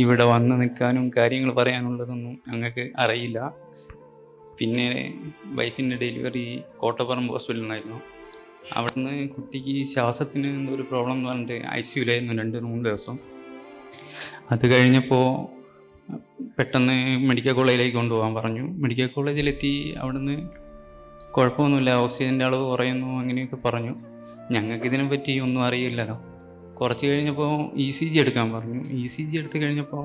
ഇവിടെ വന്ന് നിൽക്കാനും കാര്യങ്ങൾ പറയാനുള്ളതൊന്നും ഞങ്ങൾക്ക് അറിയില്ല. പിന്നെ വൈഫിൻ്റെ ഡെലിവറി കോട്ടപ്പറമ്പ് ഹോസ്പിറ്റലിലായിരുന്നു. അവിടുന്ന് കുട്ടിക്ക് ശ്വാസത്തിന് എന്തോ ഒരു പ്രോബ്ലം എന്ന് പറഞ്ഞിട്ട് ICUലായിരുന്നു 2-3 ദിവസം. അത് കഴിഞ്ഞപ്പോൾ പെട്ടെന്ന് മെഡിക്കൽ കോളേജിലേക്ക് കൊണ്ടുപോകാൻ പറഞ്ഞു. മെഡിക്കൽ കോളേജിലെത്തി. അവിടുന്ന് കുഴപ്പമൊന്നുമില്ല, ഓക്സിജൻ്റെ അളവ് കുറയുന്നു അങ്ങനെയൊക്കെ പറഞ്ഞു. ഞങ്ങൾക്ക് ഇതിനെപ്പറ്റി ഒന്നും അറിയില്ലല്ലോ. കുറച്ച് കഴിഞ്ഞപ്പോൾ ECG എടുക്കാൻ പറഞ്ഞു. ECG എടുത്ത് കഴിഞ്ഞപ്പോൾ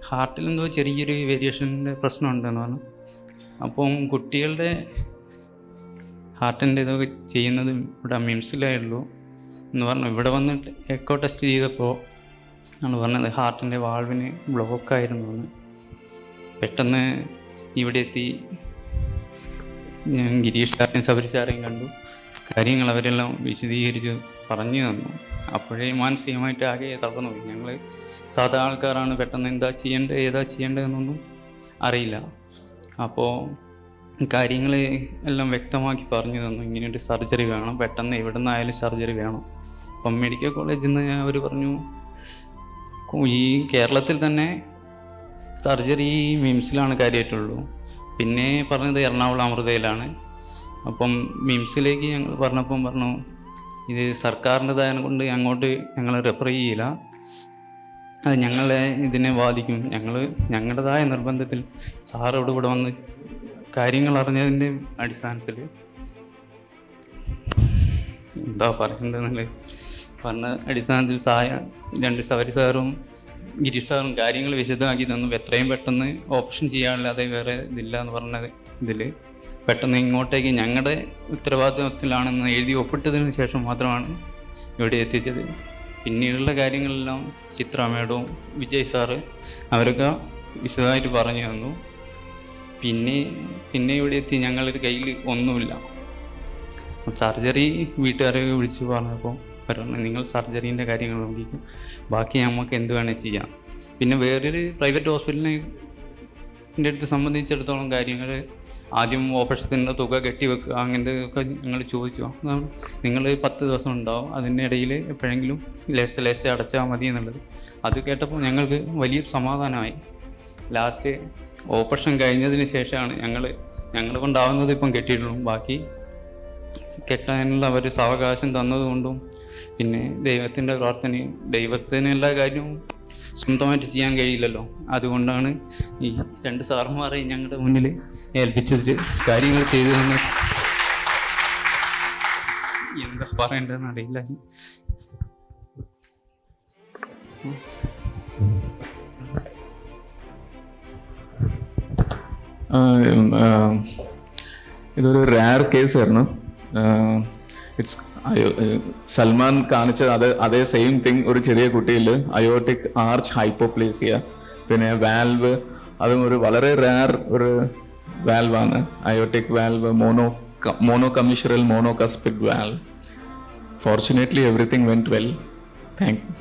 ഹാർട്ടിലെന്തോ ചെറിയൊരു വേരിയേഷൻ്റെ പ്രശ്നമുണ്ടെന്ന് പറഞ്ഞു. അപ്പം കുട്ടികളുടെ ഹാർട്ടിൻ്റെ ഇതൊക്കെ ചെയ്യുന്നത് ഇവിടെ മിംസിലായുള്ളൂ എന്ന് പറഞ്ഞു. ഇവിടെ വന്നിട്ട് എക്കോ ടെസ്റ്റ് ചെയ്തപ്പോൾ ആണ് പറഞ്ഞത് ഹാർട്ടിൻ്റെ വാൾവിന് ബ്ലോക്കായിരുന്നു എന്ന്. പെട്ടെന്ന് ഇവിടെ എത്തി. ഞാൻ ഗിരീഷ് സാറേയും ശബരി സാറേയും കണ്ടു. കാര്യങ്ങൾ അവരെല്ലാം വിശദീകരിച്ച് പറഞ്ഞു തന്നു. അപ്പോഴേ മാനസികമായിട്ട് ആകെ തളർന്നു പോയി. ഞങ്ങൾ സാധാ ആൾക്കാരാണ്. പെട്ടെന്ന് എന്താ ചെയ്യേണ്ടത് ഏതാ ചെയ്യേണ്ടതെന്നൊന്നും അറിയില്ല. അപ്പോൾ കാര്യങ്ങൾ എല്ലാം വ്യക്തമാക്കി പറഞ്ഞു തന്നു. ഇങ്ങനെയൊരു സർജറി വേണം, പെട്ടെന്ന് എവിടെ നിന്നായാലും സർജറി വേണം. അപ്പം മെഡിക്കൽ കോളേജിൽ നിന്ന് അവർ പറഞ്ഞു ഈ കേരളത്തിൽ തന്നെ സർജറി മിംസിലാണ് കാര്യമായിട്ടുള്ളൂ. പിന്നെ പറഞ്ഞത് എറണാകുളം അമൃതയിലാണ്. അപ്പം മിംസിലേക്ക് ഞങ്ങൾ പറഞ്ഞപ്പം പറഞ്ഞു ഇത് സർക്കാരിൻ്റെതായത് കൊണ്ട് അങ്ങോട്ട് ഞങ്ങൾ റെഫർ ചെയ്യില്ല, അത് ഞങ്ങളെ ഇതിനെ ബാധിക്കും. ഞങ്ങളുടേതായ നിർബന്ധത്തിൽ സാറോട് ഇവിടെ വന്ന് കാര്യങ്ങൾ അറിഞ്ഞതിൻ്റെ അടിസ്ഥാനത്തിൽ എന്താ പറയേണ്ടതെന്നുള്ളത് പറഞ്ഞ അടിസ്ഥാനത്തിൽ രണ്ട് ശബരി സാറും ഗിരീഷ് സാറും കാര്യങ്ങൾ വിശദമാക്കി തന്നു. എത്രയും പെട്ടെന്ന് ഓപ്പറേഷൻ ചെയ്യാനില്ലാതെ വേറെ ഇതില്ല എന്ന് പറഞ്ഞത് ഇതിൽ പെട്ടെന്ന് ഇങ്ങോട്ടേക്ക് ഞങ്ങളുടെ ഉത്തരവാദിത്വത്തിലാണെന്ന് എഴുതി ഒപ്പിട്ടതിന് ശേഷം മാത്രമാണ് ഇവിടെ എത്തിച്ചത്. പിന്നീടുള്ള കാര്യങ്ങളെല്ലാം ചിത്ര മേഡവും വിജയ് സാറ് അവരൊക്കെ വിശദമായിട്ട് പറഞ്ഞു തന്നു. പിന്നെ ഇവിടെ എത്തി ഞങ്ങളുടെ കയ്യിൽ ഒന്നുമില്ല. സർജറി വീട്ടുകാരെ വിളിച്ച് പറഞ്ഞപ്പോൾ പറഞ്ഞു നിങ്ങൾ സർജറീൻ്റെ കാര്യങ്ങൾ നോക്കിക്കും, ബാക്കി നമുക്ക് എന്ത് വേണേൽ ചെയ്യാം. പിന്നെ വേറൊരു പ്രൈവറ്റ് ഹോസ്പിറ്റലിൻ്റെ അടുത്ത് സംബന്ധിച്ചിടത്തോളം കാര്യങ്ങൾ ആദ്യം ഓപ്പറേഷത്തിൻ്റെ തുക കെട്ടിവെക്കുക അങ്ങനത്തെ ഒക്കെ ഞങ്ങൾ ചോദിച്ചു. നിങ്ങൾ 10 ദിവസം ഉണ്ടാവും, അതിനിടയിൽ എപ്പോഴെങ്കിലും ലേശം അടച്ചാൽ മതി എന്നുള്ളത്. അത് കേട്ടപ്പോൾ ഞങ്ങൾക്ക് വലിയൊരു സമാധാനമായി. ലാസ്റ്റ് ഓപ്പറേഷൻ കഴിഞ്ഞതിന് ശേഷമാണ് ഞങ്ങൾ കൊണ്ടാവുന്നത് ഇപ്പം കെട്ടിയിട്ടുള്ളൂ. ബാക്കി കെട്ടാനുള്ള ഒരു സാവകാശം തന്നതുകൊണ്ടും പിന്നെ ദൈവത്തിൻ്റെ പ്രാർത്ഥനയും, ദൈവത്തിന് എല്ലാ കാര്യവും സ്വന്തമായിട്ട് ചെയ്യാൻ കഴിയില്ലല്ലോ, അതുകൊണ്ടാണ് ഈ 2 സാറന്മാരെ ഞങ്ങളുടെ മുന്നിൽ ഏൽപ്പിച്ചിട്ട് കാര്യങ്ങൾ ചെയ്തതെന്ന് എന്താ പറയേണ്ടതെന്ന് അറിയില്ല. ഇതൊരു റയർ കേസായിരുന്നു. ഇറ്റ്സ് സൽമാൻ കാണിച്ച അതേ സെയിം തിങ് ഒരു ചെറിയ കുട്ടിയിൽ അയോട്ടിക് ആർച്ച് ഹൈപ്പോപ്ലേസിയ, പിന്നെ വാൽവ്, അതും ഒരു വളരെ റയർ ഒരു വാൽവാണ്. Aortic valve, monocommissural monocuspid valve. Fortunately everything went well. Thank U.